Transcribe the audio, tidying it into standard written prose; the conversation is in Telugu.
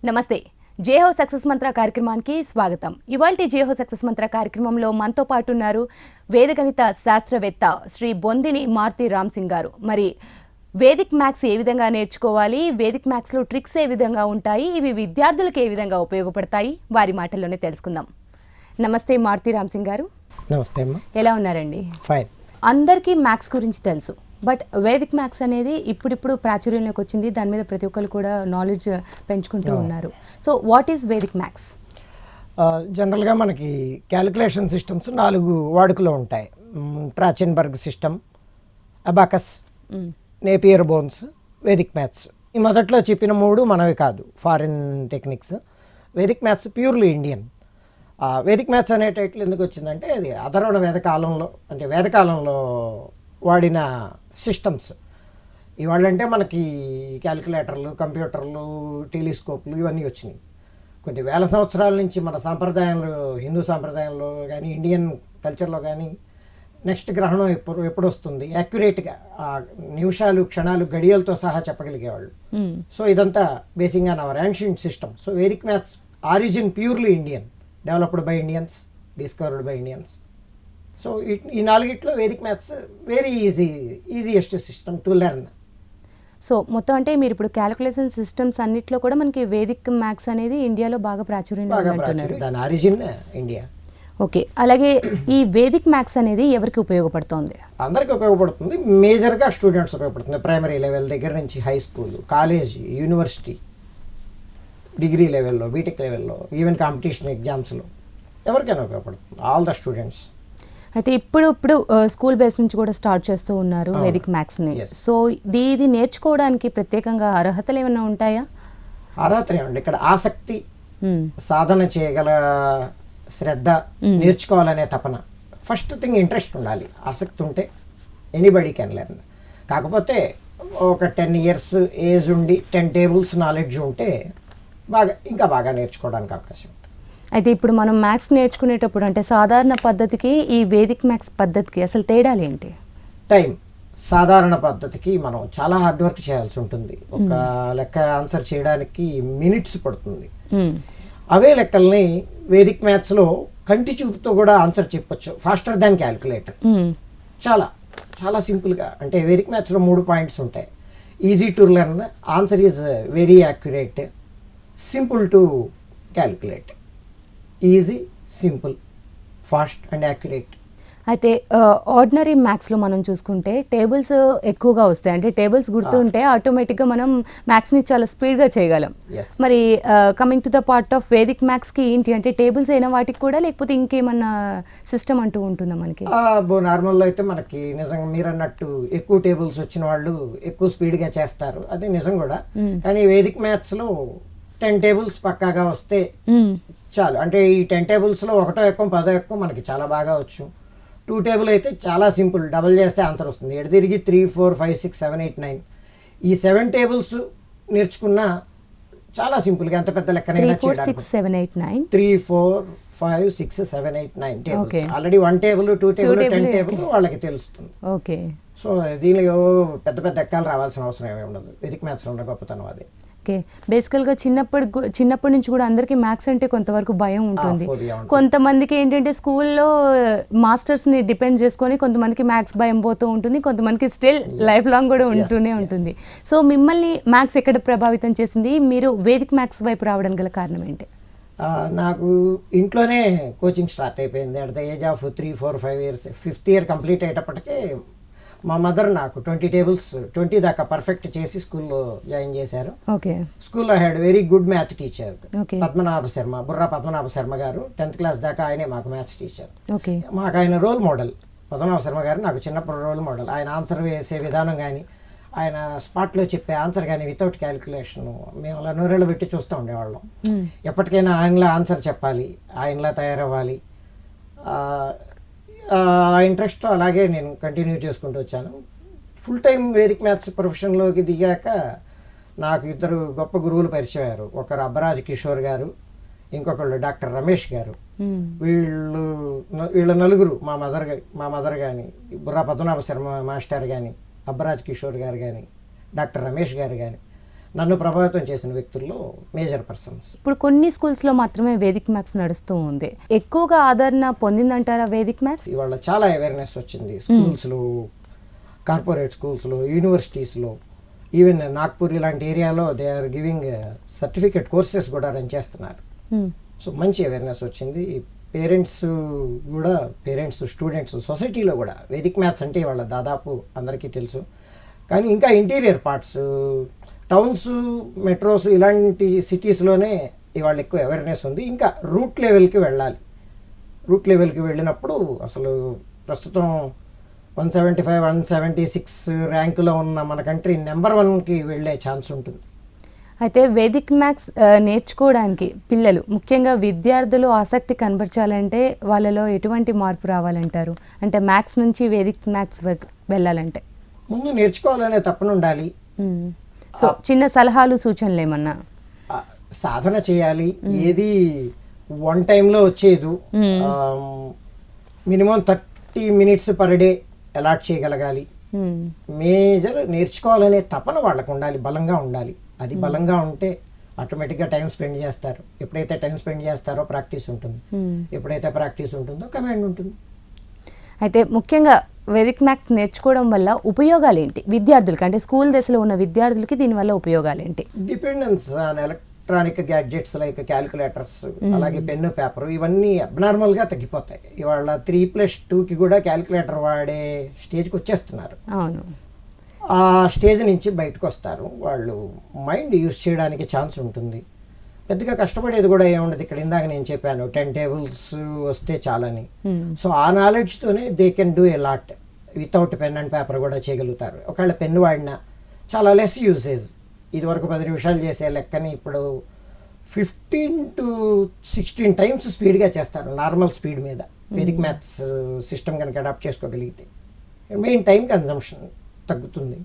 నమస్తే. జేహో సక్సెస్ మంత్ర కార్యక్రమానికి స్వాగతం. ఇవాల్టి జేహో సక్సెస్ మంత్ర కార్యక్రమంలో మనతో పాటు ఉన్నారు వేదగణిత శాస్త్రవేత్త శ్రీ బొందిలి మారుతి రామ్ సింగ్ గారు. మరి వేదిక్ మ్యాథ్స్ ఏ విధంగా నేర్చుకోవాలి, వేదిక్ మ్యాథ్స్లో ట్రిక్స్ ఏ విధంగా ఉంటాయి, ఇవి విద్యార్థులకు ఏ విధంగా ఉపయోగపడతాయి, వారి మాటల్లోనే తెలుసుకుందాం. నమస్తే మారుతి రామ్ సింగ్ గారు. నమస్తే అమ్మా. ఎలా ఉన్నారండి? ఫైన్. అందరికీ మ్యాథ్స్ గురించి తెలుసు, బట్ వేదిక్ మ్యాథ్స్ అనేది ఇప్పుడిప్పుడు ప్రాచుర్యంలోకి వచ్చింది. దాని మీద ప్రతి ఒక్కరు కూడా నాలెడ్జ్ పెంచుకుంటూ ఉన్నారు. So what is Vedic maths? జనరల్గా మనకి క్యాలిక్యులేషన్ సిస్టమ్స్ 4 వాడుకలో ఉంటాయి. Trachtenberg system, abacus, Napier bones, Vedic maths. ఈ మొదట్లో చెప్పిన 3 మనవి కాదు, foreign techniques. Vedic maths purely Indian. Vedic maths అనే టైటిల్ ఎందుకు వచ్చిందంటే అది అధర్వణ వేదకాలంలో వాడిన సిస్టమ్స్. ఇవాళంటే మనకి క్యాలిక్యులేటర్లు, కంప్యూటర్లు, టెలిస్కోప్లు ఇవన్నీ వచ్చినాయి. కొన్ని వేల సంవత్సరాల నుంచి మన సాంప్రదాయంలో, హిందూ సాంప్రదాయంలో కానీ ఇండియన్ కల్చర్లో కానీ నెక్స్ట్ గ్రహణం ఎప్పుడు వస్తుంది యాక్యురేట్గా నిమిషాలు, క్షణాలు, గడియలతో సహా చెప్పగలిగేవాళ్ళు. సో ఇదంతా basing on hour ancient system. So Vedic maths origin purely Indian, developed by Indians, discovered by Indians. So ఈ 4 Vedic maths very easiest system to learn. So మొత్తం అంటే మీరు ఇప్పుడు క్యాలిక్యులేషన్ సిస్టమ్స్ అన్నిట్లో కూడా మనకి వేదిక్ మ్యాథ్స్ అనేది ఇండియాలో బాగా ప్రాచుర్యం, దాని ఆరిజిన్ ఇండియా. ఓకే, అలాగే ఈ వేదిక్ మ్యాథ్స్ అనేది ఎవరికి ఉపయోగపడుతుంది? అందరికీ ఉపయోగపడుతుంది. మేజర్గా స్టూడెంట్స్ ఉపయోగపడుతుంది. ప్రైమరీ లెవెల్ దగ్గర నుంచి high school, college, university, degree లెవెల్లో, బీటెక్ లెవెల్లో, ఈవెన్ కాంపిటీషన్ ఎగ్జామ్స్లో ఎవరికైనా ఉపయోగపడుతుంది. All the students. అయితే ఇప్పుడు స్కూల్ బేస్ నుంచి కూడా స్టార్ట్ చేస్తూ ఉన్నారు వేదిక్ మ్యాథ్స్ని. సో ఇది నేర్చుకోవడానికి ప్రత్యేకంగా అర్హతలు ఏమైనా ఉంటాయా? అర్హతలు ఏమండి, ఇక్కడ ఆసక్తి, సాధన చేయగల శ్రద్ధ, నేర్చుకోవాలనే తపన. ఫస్ట్ థింగ్ ఇంట్రెస్ట్ ఉండాలి. ఆసక్తి ఉంటే ఎనీబడీ కెన్ లెర్న్. కాకపోతే ఒక 10 years ఏజ్ ఉండి 10 tables నాలెడ్జ్ ఉంటే ఇంకా బాగా నేర్చుకోవడానికి అవకాశం ఉంటుంది. అయితే ఇప్పుడు మనం మ్యాథ్స్ నేర్చుకునేటప్పుడు అంటే సాధారణ పద్ధతికి ఈ వేదిక్ మ్యాథ్స్ పద్ధతికి అసలు తేడాలు ఏంటి? టైం. సాధారణ పద్ధతికి మనం చాలా హార్డ్ వర్క్ చేయాల్సి ఉంటుంది. ఒక లెక్క ఆన్సర్ చేయడానికి మినిట్స్ పడుతుంది. అవే లెక్కల్ని వేదిక్ మ్యాథ్స్లో కంటి చూపుతో కూడా ఆన్సర్ చెప్పొచ్చు, ఫాస్టర్ దాన్ క్యాలిక్యులేటర్. చాలా చాలా సింపుల్గా. అంటే వేదిక్ మ్యాథ్స్లో 3 పాయింట్స్ ఉంటాయి. Easy to learn, answer is very accurate, simple to calculate. Easy, simple, fast and accurate. అయితే ఆర్డినరీ మ్యాథ్స్లో మనం చూసుకుంటే టేబుల్స్ ఎక్కువగా వస్తాయి. అంటే టేబుల్స్ గుర్తుంటే ఆటోమేటిక్గా మనం మ్యాథ్స్ని చాలా స్పీడ్గా చేయగలం. మరి coming to the part of Vedic మ్యాథ్స్కి ఏంటి అంటే టేబుల్స్ అయిన వాటికి కూడా, లేకపోతే ఇంకేమన్నా సిస్టమ్ అంటూ ఉంటుందా మనకి? నార్మల్లో అయితే మనకి నిజంగా మీరు అన్నట్టు ఎక్కువ టేబుల్స్ వచ్చిన వాళ్ళు ఎక్కువ స్పీడ్గా చేస్తారు, అది నిజం కూడా. కానీ వేదిక్ మ్యాథ్స్లో 10 tables పక్కాగా వస్తే చాలు. అంటే ఈ 10 tablesలో 1 ఎక్కువ 10 ఎక్కువ మనకి చాలా బాగా వచ్చు. 2 table అయితే చాలా సింపుల్, డబుల్ చేస్తే ఆన్సర్ వస్తుంది. ఎడు తిరిగి 3, 4, 5, 6, 7, 8, 9 ఈ 7 tables నేర్చుకున్నా చాలా సింపుల్గా ఎంత పెద్ద లెక్కనైనా చేయడానికి. 3, 4, 5, 6, 7, 8, 9 tables. Already 1 table, 2 table, 10 table వాళ్ళకి తెలుస్తుంది. ఓకే. సో దీనిలో పెద్ద పెద్ద ఎక్కాలు రావాల్సిన అవసరం ఏమీ ఉండదు. వేదిక్ మ్యాథ్స్లో ఉన్న గొప్పతనం అదే. ఓకే, బేసికల్గా చిన్నప్పటి నుంచి కూడా అందరికీ మ్యాథ్స్ అంటే కొంతవరకు భయం ఉంటుంది. కొంతమందికి ఏంటంటే స్కూల్లో మాస్టర్స్ని డిపెండ్ చేసుకొని కొంతమందికి మ్యాథ్స్ భయం పోతూ ఉంటుంది, కొంతమందికి స్టిల్ లైఫ్ లాంగ్ కూడా ఉంటూనే ఉంటుంది. సో మిమ్మల్ని మ్యాథ్స్ ఎక్కడ ప్రభావితం చేసింది? మీరు వేదిక్ మ్యాథ్స్ వైపు రావడానికి గల కారణం ఏంటి? నాకు ఇంట్లోనే కోచింగ్ స్టార్ట్ అయిపోయింది. At the age of 3, 4, 5 years, 5th year complete అయ్యేటప్పటికే మా మదర్ నాకు 20 tables 20 దాకా పర్ఫెక్ట్ చేసి స్కూల్లో జాయిన్ చేశారు. ఓకే. స్కూల్లో had very good math teacher Burra Padmanabha Sharma గారు. 10th class దాకా ఆయనే మాకు మ్యాథ్స్ టీచర్. ఓకే. మాకు ఆయన రోల్ మోడల్. పద్మనాభ శర్మ గారు నాకు చిన్నప్పుడు రోల్ మోడల్. ఆయన ఆన్సర్ వేసే విధానం కానీ, ఆయన స్పాట్లో చెప్పే ఆన్సర్ కానీ వితౌట్ క్యాలిక్యులేషన్ మేము అలా నూరేళ్ళు పెట్టి చూస్తూ ఉండేవాళ్ళం. ఎప్పటికైనా ఆయనలా ఆన్సర్ చెప్పాలి, ఆయనలా తయారవ్వాలి. ఆ ఇంట్రెస్ట్ అలాగే నేను కంటిన్యూ చేసుకుంటూ వచ్చాను. ఫుల్ టైం వేదిక్ మ్యాథ్స్ ప్రొఫెషన్లోకి దిగాక నాకు 2 గొప్ప గురువులు పరిచయం అయ్యారు. ఒకరు అబ్బరాజ్ కిషోర్ గారు, ఇంకొకళ్ళు డాక్టర్ రమేష్ గారు. వీళ్ళ నలుగురు మా మదర్ కానీ, బుర్రా పద్మనాభ శర్మ మాస్టర్ కానీ, అబ్బరాజ్ కిషోర్ గారు కానీ, డాక్టర్ రమేష్ గారు కానీ నన్ను ప్రభావితం చేసిన వ్యక్తుల్లో మేజర్ పర్సన్స్. ఇప్పుడు కొన్ని స్కూల్స్లో మాత్రమే వేదిక్ మ్యాథ్స్ నడుస్తూ ఉంది. ఎక్కువగా ఆదరణ పొందిందంటారా వేదిక్ మ్యాథ్స్? ఇవాళ చాలా అవేర్నెస్ వచ్చింది స్కూల్స్లో, కార్పొరేట్ స్కూల్స్లో, యూనివర్సిటీస్లో, ఈవెన్ నాగ్పూర్ ఇలాంటి ఏరియాలో they are giving certificate courses కూడా రన్ చేస్తున్నారు. సో మంచి అవేర్నెస్ వచ్చింది. పేరెంట్స్ కూడా, పేరెంట్స్, స్టూడెంట్స్, సొసైటీలో కూడా వేదిక్ మ్యాథ్స్ అంటే ఇవాళ దాదాపు అందరికీ తెలుసు. కానీ ఇంకా ఇంటీరియర్ పార్ట్స్, టౌన్స్, మెట్రోస్ ఇలాంటి సిటీస్లోనే ఇవాళ ఎక్కువ అవేర్నెస్ ఉంది. ఇంకా రూట్ లెవెల్కి వెళ్ళాలి. రూట్ లెవెల్కి వెళ్ళినప్పుడు అసలు ప్రస్తుతం 175, 176 ర్యాంకులో ఉన్న మన కంట్రీ నెంబర్ 1కి వెళ్ళే ఛాన్స్ ఉంటుంది. అయితే వేదిక్ మ్యాథ్స్ నేర్చుకోవడానికి పిల్లలు, ముఖ్యంగా విద్యార్థులు ఆసక్తి కనబరచాలంటే వాళ్ళలో ఎటువంటి మార్పు రావాలంటారు? అంటే మ్యాథ్స్ నుంచి వేదిక్ మ్యాథ్స్ వెళ్ళాలంటే ముందు నేర్చుకోవాలనే తప్పన ఉండాలి. సో చిన్న సలహాలు, సూచనలు ఏమన్నా? సాధన చేయాలి. ఏది వన్ టైంలో వచ్చేది. Minimum 30 minutes per day allot చేయగలగాలి. మేజర్ నేర్చుకోవాలనే తపన వాళ్ళకు ఉండాలి, బలంగా ఉండాలి. అది బలంగా ఉంటే ఆటోమేటిక్గా టైం స్పెండ్ చేస్తారు. ఎప్పుడైతే టైం స్పెండ్ చేస్తారో ప్రాక్టీస్ ఉంటుంది. ఎప్పుడైతే ప్రాక్టీస్ ఉంటుందో కమాండ్ ఉంటుంది. అయితే ముఖ్యంగా వేదిక్ మ్యాథ్స్ నేర్చుకోవడం వల్ల ఉపయోగాలు ఏంటి విద్యార్థులకి? అంటే స్కూల్ దశలో ఉన్న విద్యార్థులకి దీనివల్ల ఉపయోగాలు ఏంటి? Dependence on electronic gadgets like calculators, అలాగే పెన్ను, పేపర్, ఇవన్నీ అబ్నార్మల్గా తగ్గిపోతాయి. ఇవాళ 3+2కి కూడా క్యాలిక్యులేటర్ వాడే స్టేజ్కి వచ్చేస్తున్నారు. అవును. ఆ స్టేజ్ నుంచి బయటకు వస్తారు. వాళ్ళు మైండ్ యూజ్ చేయడానికి ఛాన్స్ ఉంటుంది. పెద్దగా కష్టపడేది కూడా ఏముండదు. ఇక్కడ ఇందాక నేను చెప్పాను 10 tables వస్తే చాలని. సో ఆ నాలెడ్జ్తోనే they can do a lot. Without pen and paper కూడా చేయగలుగుతారు. ఒకవేళ పెన్ను వాడినా చాలా లెస్ యూసేజ్. ఇదివరకు 10 నిమిషాలు చేసే లెక్కని ఇప్పుడు 15 to 16 times స్పీడ్గా చేస్తారు నార్మల్ స్పీడ్ మీద. వేదిక్ మ్యాథ్స్ సిస్టమ్ కనుక అడాప్ట్ చేసుకోగలిగితే మెయిన్ టైం కన్జంప్షన్ తగ్గుతుంది.